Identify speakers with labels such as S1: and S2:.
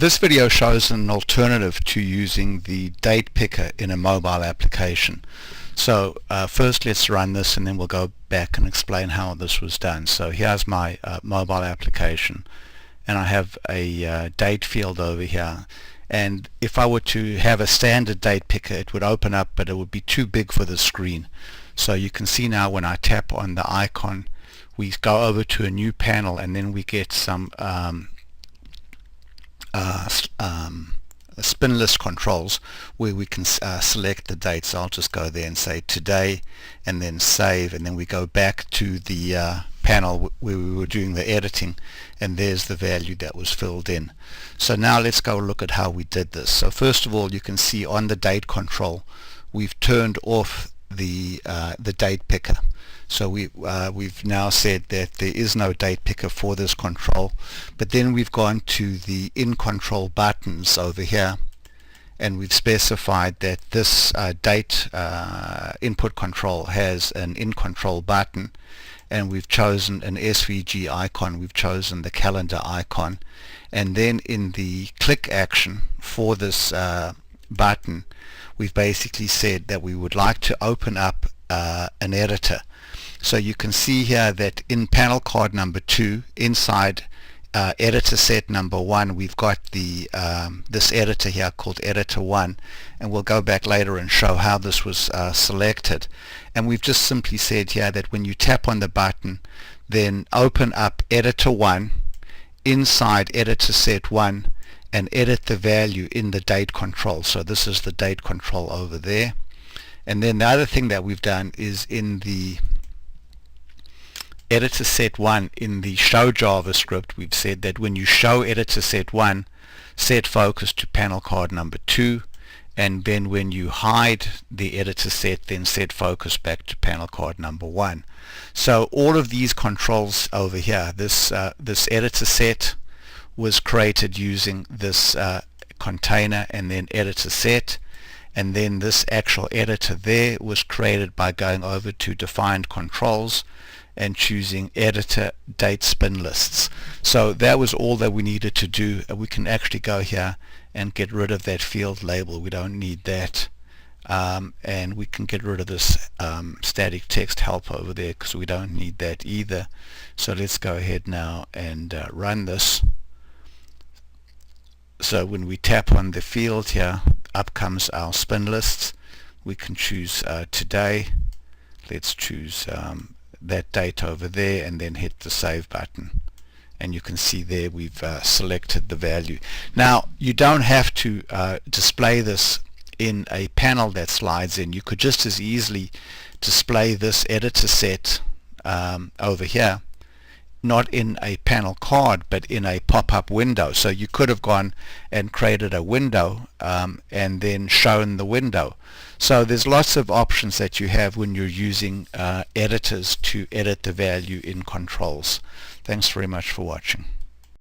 S1: This video shows an alternative to using the date picker in a mobile application. So first let's run this and then we'll go back and explain how this was done. So here's my mobile application and I have a date field over here, and if I were to have a standard date picker it would open up, but it would be too big for the screen. So you can see now when I tap on the icon we go over to a new panel and then we get some spin list controls where we can select the dates. So I'll just go there and say today and then save, and then we go back to the panel where we were doing the editing, and there's the value that was filled in. So now let's go look at how we did this. So first of all, you can see on the date control we've turned off the date picker. So we've now said that there is no date picker for this control, but then we've gone to the in control buttons over here and we've specified that this date input control has an in control button, and we've chosen an SVG icon, we've chosen the calendar icon, and then in the click action for this button we've basically said that we would like to open up an editor. So you can see here that in panel card number 2 inside editor set number 1 we've got the this editor here called editor 1, and we'll go back later and show how this was selected. And we've just simply said here that when you tap on the button then open up editor 1 inside editor set 1 and edit the value in the date control. So this is the date control over there. And then the other thing that we've done is in the editor set 1 in the show JavaScript we've said that when you show editor set 1 set focus to panel card number 2, and then when you hide the editor set then set focus back to panel card number 1. So all of these controls over here, this editor set was created using this container and then editor set, and then this actual editor there was created by going over to defined controls and choosing editor date spin lists. So that was all that we needed to do. We can actually go here and get rid of that field label. We don't need that, and we can get rid of this static text help over there because we don't need that either. So let's go ahead now and run this. So when we tap on the field here, up comes our spin lists. We can choose today. Let's choose that date over there and then hit the save button, and you can see there we've selected the value. Now you don't have to display this in a panel that slides in. You could just as easily display this editor set over here, not in a panel card but in a pop-up window. So you could have gone and created a window and then shown the window. So there's lots of options that you have when you're using editors to edit the value in controls. Thanks very much for watching.